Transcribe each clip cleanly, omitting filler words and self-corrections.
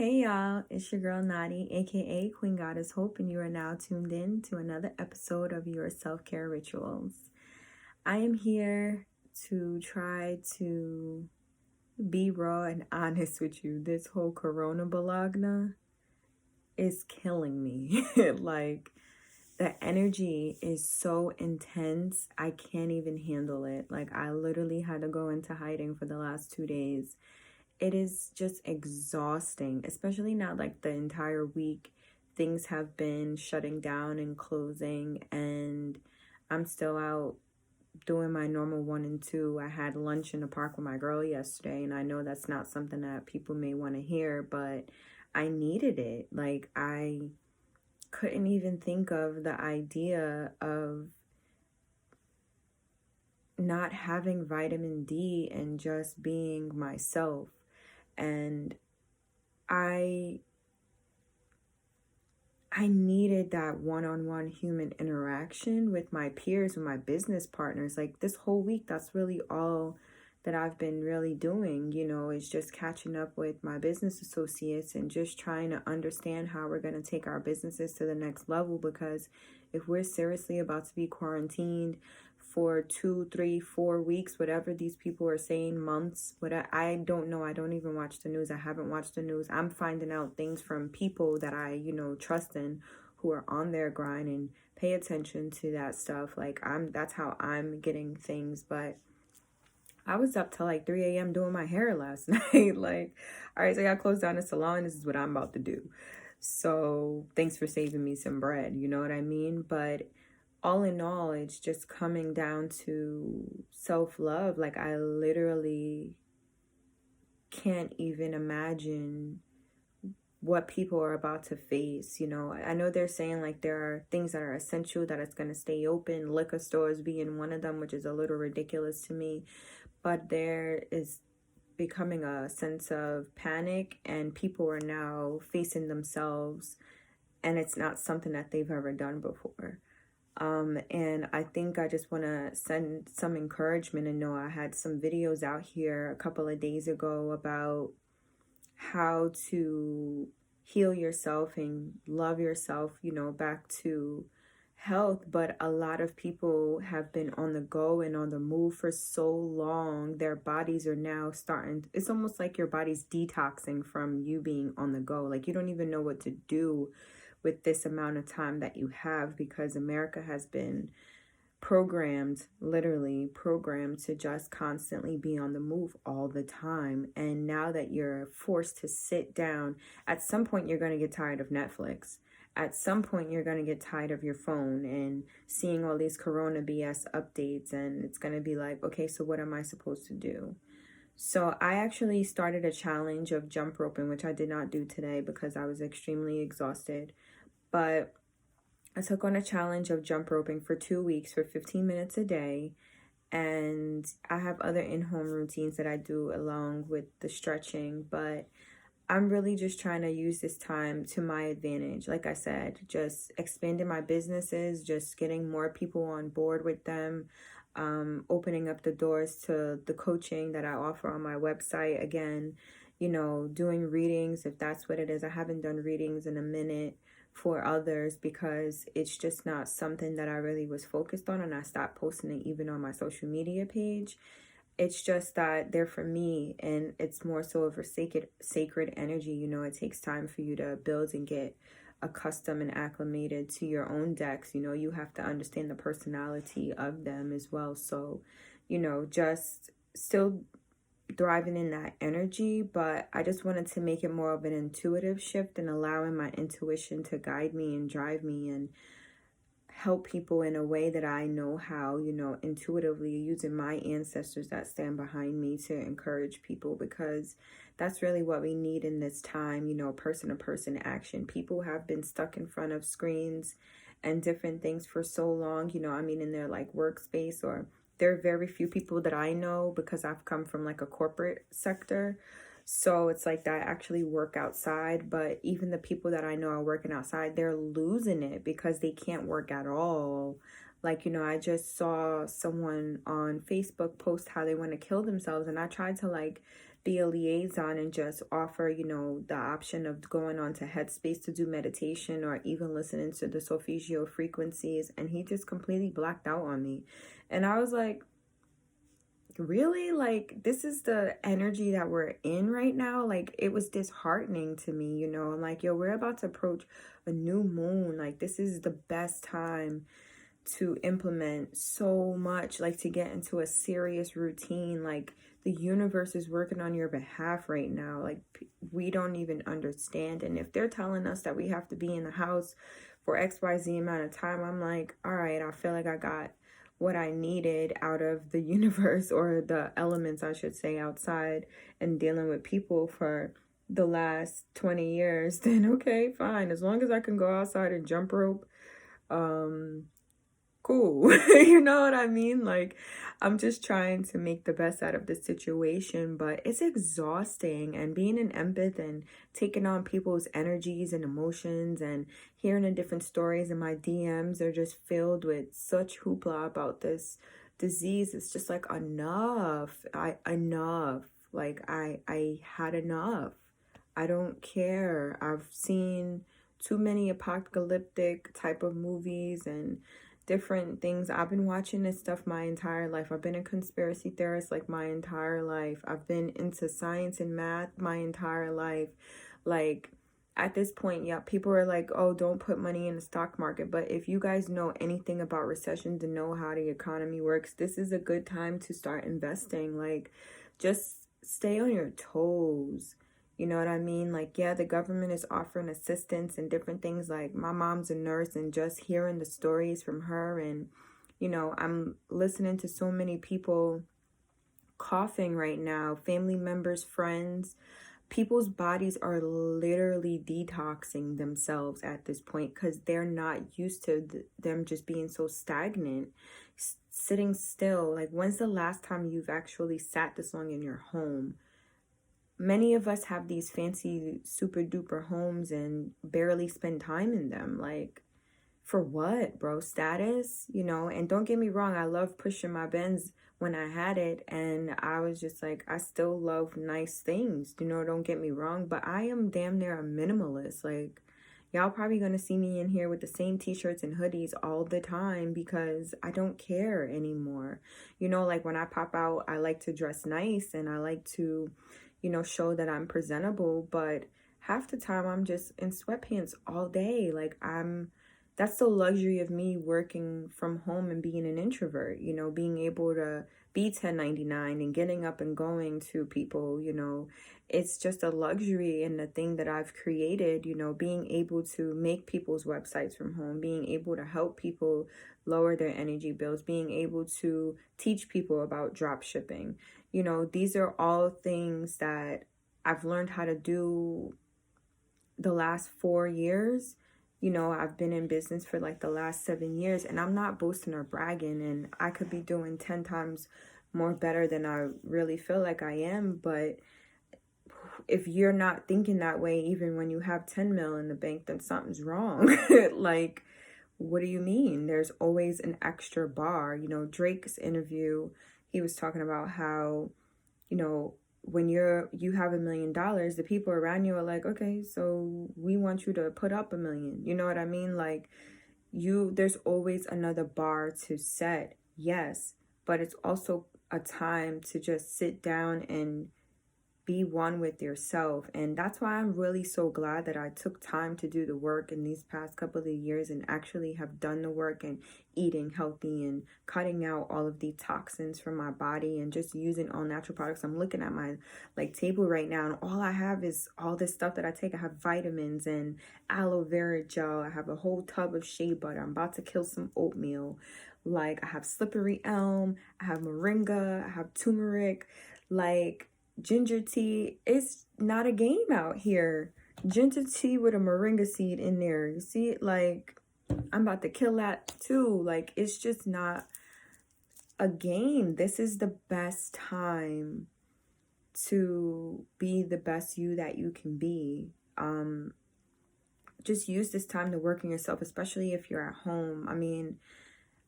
Hey y'all, it's your girl Nadi, aka Queen Goddess Hope, and you are now tuned in to another episode of your self-care rituals. I am here to try to be raw and honest with you. This whole corona balagna is killing me. Like, the energy is so intense, I can't even handle it. Like, I literally had to go into hiding for the last 2 days. It is just exhausting, especially now, like the entire week, things have been shutting down and closing, and I'm still out doing my normal 1 and 2. I had lunch in the park with my girl yesterday, and I know that's not something that people may want to hear, but I needed it. Like, I couldn't even think of the idea of not having vitamin D and just being myself. And I needed that one-on-one human interaction with my peers, with my business partners. Like, this whole week, that's really all that I've been really doing, is just catching up with my business associates and just trying to understand how we're going to take our businesses to the next level. Because if we're seriously about to be quarantined for 2, 3, 4 weeks, whatever these people are saying, months, I don't know. I don't even watch the news. I haven't watched the news. I'm finding out things from people that I, trust in, who are on their grind and pay attention to that stuff. Like, that's how I'm getting things. But I was up till like 3 a.m. doing my hair last night. Like, all right, so I got closed down the salon. This is what I'm about to do. So thanks for saving me some bread. You know what I mean? But all in all, it's just coming down to self-love. Like, I literally can't even imagine what people are about to face. I know they're saying like there are things that are essential, that it's going to stay open, liquor stores being one of them, which is a little ridiculous to me. But there is becoming a sense of panic, and people are now facing themselves, and it's not something that they've ever done before. And I think I just want to send some encouragement and know I had some videos out here a couple of days ago about how to heal yourself and love yourself, back to health. But a lot of people have been on the go and on the move for so long, their bodies are now it's almost like your body's detoxing from you being on the go. Like, you don't even know what to do with this amount of time that you have, because America has been literally programmed to just constantly be on the move all the time. And now that you're forced to sit down, at some point you're going to get tired of Netflix. At some point you're going to get tired of your phone and seeing all these corona BS updates, and it's going to be like, okay, so what am I supposed to do? So I actually started a challenge of jump roping, which I did not do today because I was extremely exhausted. But I took on a challenge of jump roping for 2 weeks for 15 minutes a day. And I have other in-home routines that I do along with the stretching. But I'm really just trying to use this time to my advantage. Like I said, just expanding my businesses, just getting more people on board with them, opening up the doors to the coaching that I offer on my website. Again, doing readings, if that's what it is. I haven't done readings in a minute for others because it's just not something that I really was focused on, and I stopped posting it even on my social media page. It's just that they're for me, and it's more so of a sacred energy. It takes time for you to build and get accustomed and acclimated to your own decks. You have to understand the personality of them as well. So, just still thriving in that energy, but I just wanted to make it more of an intuitive shift and allowing my intuition to guide me and drive me and help people in a way that I know how, intuitively, using my ancestors that stand behind me to encourage people, because that's really what we need in this time, person-to-person action. People have been stuck in front of screens and different things for so long, in their like workspace, or there are very few people that I know, because I've come from like a corporate sector. So it's like that I actually work outside, but even the people that I know are working outside, they're losing it because they can't work at all. Like, I just saw someone on Facebook post how they want to kill themselves, and I tried to like be a liaison and just offer, you know, the option of going on to Headspace to do meditation or even listening to the solfeggio frequencies. And he just completely blacked out on me. And I was like, really? Like, this is the energy that we're in right now? Like, it was disheartening to me, you know. I'm like, yo, we're about to approach a new moon. Like, this is the best time to implement so much, like to get into a serious routine. Like, the universe is working on your behalf right now. Like, we don't even understand. And if they're telling us that we have to be in the house for XYZ amount of time, I'm like, all right, I feel like I got what I needed out of the universe, or the elements, I should say, outside, and dealing with people for the last 20 years, then okay, fine. As long as I can go outside and jump rope, cool. You know what I mean? Like, I'm just trying to make the best out of the situation, but it's exhausting. And being an empath and taking on people's energies and emotions and hearing the different stories, and my DMs are just filled with such hoopla about this disease. It's just like, enough. Enough. Like, I had enough. I don't care. I've seen too many apocalyptic type of movies and different things. I've been watching this stuff my entire life. I've been a conspiracy theorist like my entire life. I've been into science and math my entire life. Like, at this point, yeah, people are like, oh, don't put money in the stock market. But if you guys know anything about recessions and know how the economy works, this is a good time to start investing. Like, just stay on your toes. You know what I mean? Like, yeah, the government is offering assistance and different things. Like, my mom's a nurse, and just hearing the stories from her, and, you know, I'm listening to so many people coughing right now, family members, friends. People's bodies are literally detoxing themselves at this point because they're not used to them just being so stagnant, sitting still. Like, when's the last time you've actually sat this long in your home? Many of us have these fancy super duper homes and barely spend time in them. Like, for what, bro? Status, you know? And don't get me wrong, I love pushing my Benz when I had it, and I was just like, I still love nice things, you know? Don't get me wrong, but I am damn near a minimalist. Like, y'all probably gonna see me in here with the same t-shirts and hoodies all the time because I don't care anymore. You know, like, when I pop out, I like to dress nice and I like to, you know, show that I'm presentable, but half the time I'm just in sweatpants all day. Like, that's the luxury of me working from home and being an introvert, you know, being able to be 1099 and getting up and going to people, you know. It's just a luxury and the thing that I've created, you know, being able to make people's websites from home, being able to help people lower their energy bills, being able to teach people about drop shipping. You know, these are all things that I've learned how to do the last 4 years. You know, I've been in business for like the last 7 years, and I'm not boasting or bragging, and I could be doing 10 times more better than I really feel like I am. But if you're not thinking that way, even when you have 10 mil in the bank, then something's wrong. Like, what do you mean? There's always an extra bar. You know, Drake's interview, he was talking about how, you know, when you have $1 million, the people around you are like, okay, so we want you to put up $1 million. You know what I mean? Like, there's always another bar to set. Yes, but it's also a time to just sit down and be one with yourself. And that's why I'm really so glad that I took time to do the work in these past couple of years and actually have done the work and eating healthy and cutting out all of the toxins from my body and just using all natural products. I'm looking at my like table right now, and all I have is all this stuff that I take. I have vitamins and aloe vera gel. I have a whole tub of shea butter. I'm about to kill some oatmeal. Like, I have slippery elm, I have moringa, I have turmeric, like ginger tea. It's not a game out here. Ginger tea with a moringa seed in there. You see it? Like, I'm about to kill that too. Like, it's just not a game. This is the best time to be the best you that you can be. Just use this time to work on yourself, especially if you're at home. I mean,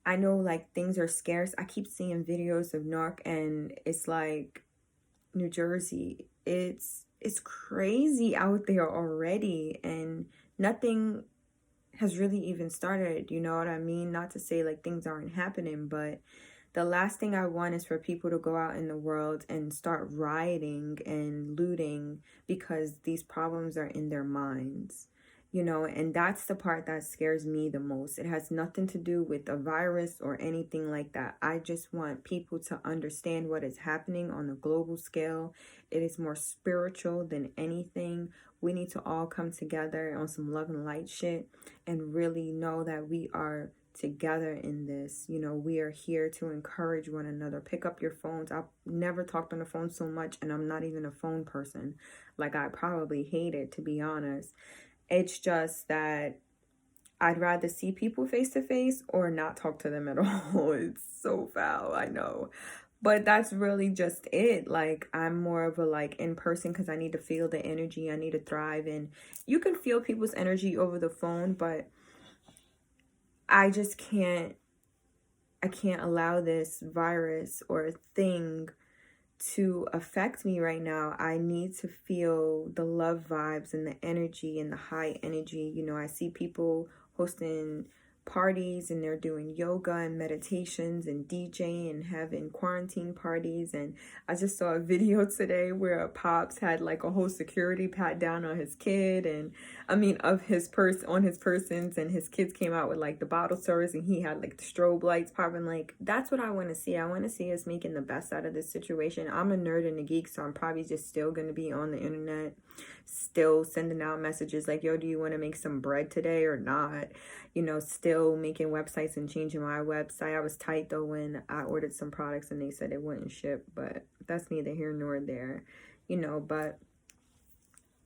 I know like things are scarce. I keep seeing videos of New York, and it's like New Jersey. It's crazy out there already, and nothing has really even started, you know what I mean? Not to say like things aren't happening, but the last thing I want is for people to go out in the world and start rioting and looting because these problems are in their minds, you know, and that's the part that scares me the most. It has nothing to do with a virus or anything like that. I just want people to understand what is happening on a global scale. It is more spiritual than anything. We need to all come together on some love and light shit and really know that we are together in this. You know, we are here to encourage one another. Pick up your phones. I've never talked on the phone so much, and I'm not even a phone person. Like, I probably hate it, to be honest. It's just that I'd rather see people face to face or not talk to them at all. It's so foul, I know. But that's really just it. Like, I'm more of a like in person because I need to feel the energy. I need to thrive. And you can feel people's energy over the phone, but I just can't allow this virus or thing to affect me right now. I need to feel the love vibes and the energy and the high energy. You know, I see people hosting parties and they're doing yoga and meditations and DJing and having quarantine parties. And I just saw a video today where a pops had like a whole security pat down on his kid, and I mean of his on his persons, and his kids came out with like the bottle service and he had like the strobe lights popping. Like, that's what I want to see. I want to see us making the best out of this situation. I'm a nerd and a geek, so I'm probably just still going to be on the internet, still sending out messages like, yo, do you want to make some bread today or not? You know, still making websites and changing my website. I was tight though when I ordered some products and they said it wouldn't ship, but that's neither here nor there, you know. But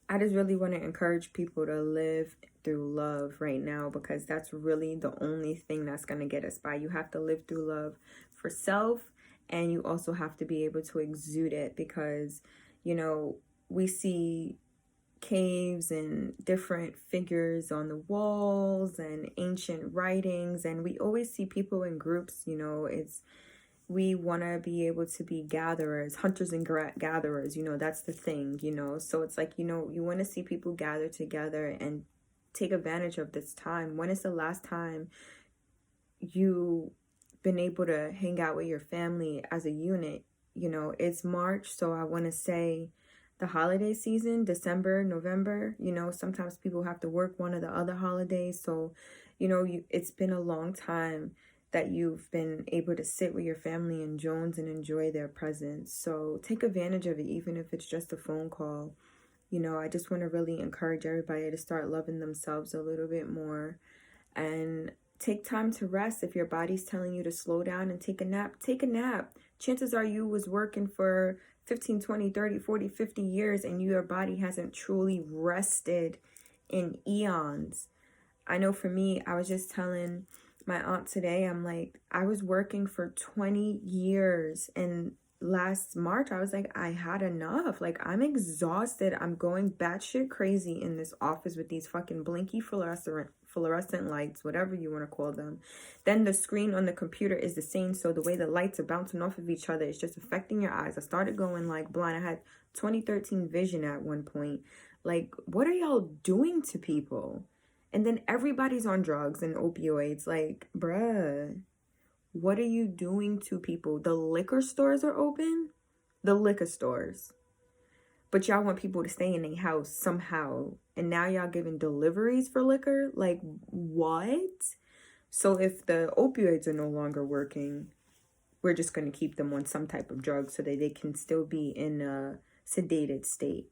I just really want to encourage people to live through love right now, because that's really the only thing that's going to get us by. You have to live through love for self, and you also have to be able to exude it, because, you know, we see caves and different figures on the walls and ancient writings, and we always see people in groups. You know, we want to be able to be gatherers, hunters and gatherers, you know, that's the thing, you know. So it's like, you know, you want to see people gather together and take advantage of this time. When is the last time you been able to hang out with your family as a unit? You know, it's March, so I want to say the holiday season, December, November, you know, sometimes people have to work one of the other holidays. So, you know, it's been a long time that you've been able to sit with your family and Jones and enjoy their presence. So take advantage of it, even if it's just a phone call. You know, I just want to really encourage everybody to start loving themselves a little bit more and take time to rest. If your body's telling you to slow down and take a nap, take a nap. Chances are you was working for 15, 20, 30, 40, 50 years and your body hasn't truly rested in eons. I know for me, I was just telling my aunt today, I'm like, I was working for 20 years, and last March I was like, I had enough. Like, I'm exhausted. I'm going batshit crazy in this office with these fucking blinky fluorescent lights, whatever you want to call them. Then the screen on the computer is the same, so the way the lights are bouncing off of each other is just affecting your eyes. I started going like blind. I had 2013 vision at one point. Like, what are y'all doing to people? And then everybody's on drugs and opioids. Like, bruh, what are you doing to people? The liquor stores are open. The liquor stores. But y'all want people to stay in their house somehow. And now y'all giving deliveries for liquor? Like, what? So if the opioids are no longer working, we're just going to keep them on some type of drug so that they can still be in a sedated state.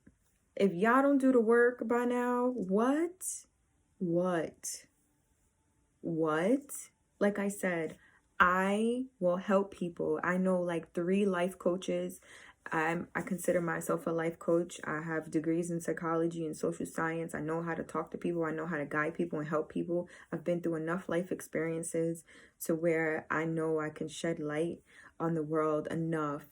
If y'all don't do the work by now, what? Like I said, I will help people. I know like 3 life coaches. I consider myself a life coach. I have degrees in psychology and social science. I know how to talk to people. I know how to guide people and help people. I've been through enough life experiences to where I know I can shed light on the world enough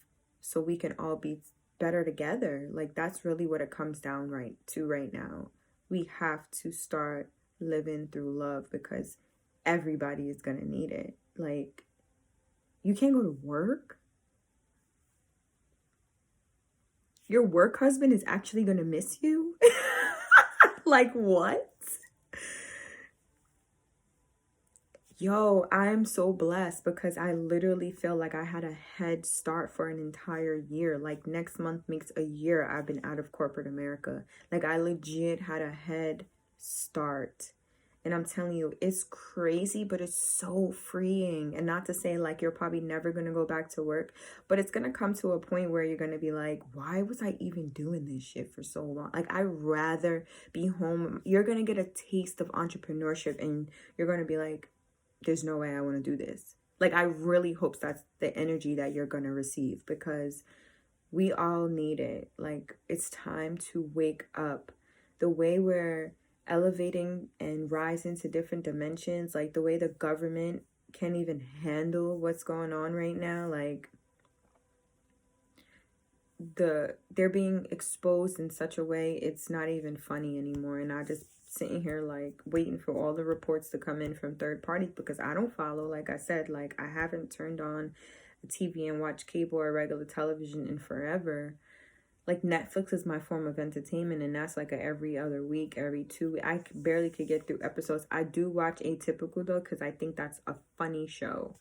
so we can all be better together. Like, that's really what it comes down to right now. We have to start living through love, because everybody is going to need it. Like, you can't go to work. Your work husband is actually gonna miss you? Like, what? Yo, I'm so blessed because I literally feel like I had a head start for an entire year. Like, next month makes a year I've been out of corporate America. Like, I legit had a head start. And I'm telling you, it's crazy, but it's so freeing. And not to say like you're probably never going to go back to work, but it's going to come to a point where you're going to be like, why was I even doing this shit for so long? Like, I'd rather be home. You're going to get a taste of entrepreneurship and you're going to be like, there's no way I want to do this. Like, I really hope that's the energy that you're going to receive, because we all need it. Like, it's time to wake up. The way we're elevating and rising to different dimensions, like the way the government can't even handle what's going on right now, like they're being exposed in such a way it's not even funny anymore. And I just sitting here like waiting for all the reports to come in from third parties, because I don't follow, like I said, like I haven't turned on the TV and watched cable or regular television in forever. Like, Netflix is my form of entertainment, and that's like a every other week, every 2 weeks. I barely could get through episodes. I do watch Atypical though, because I think that's a funny show.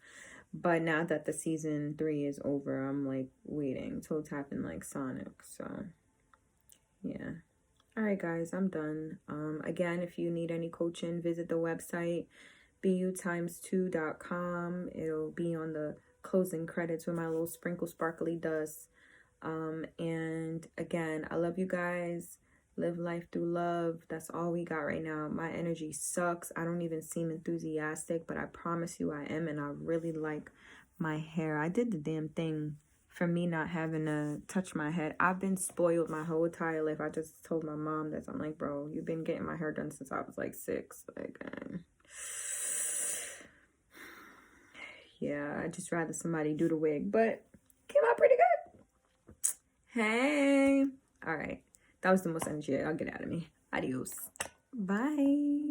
But now that the season 3 is over, I'm like waiting till it's happened like Sonic. So yeah. All right, guys, I'm done. Again, if you need any coaching, visit the website bu2.com. It'll be on the closing credits with my little sprinkle sparkly dust. And again, I love you guys. Live life through love. That's all we got right now. My energy sucks. I don't even seem enthusiastic, but I promise you I am. And I really like my hair. I did the damn thing for me not having to touch my head. I've been spoiled my whole entire life. I just told my mom this. I'm like, bro, you've been getting my hair done since I was like 6. Like, yeah, I'd just rather somebody do the wig, but came out pretty good. Hey. All right. That was the most energy I'll get out of me. Adios. Bye.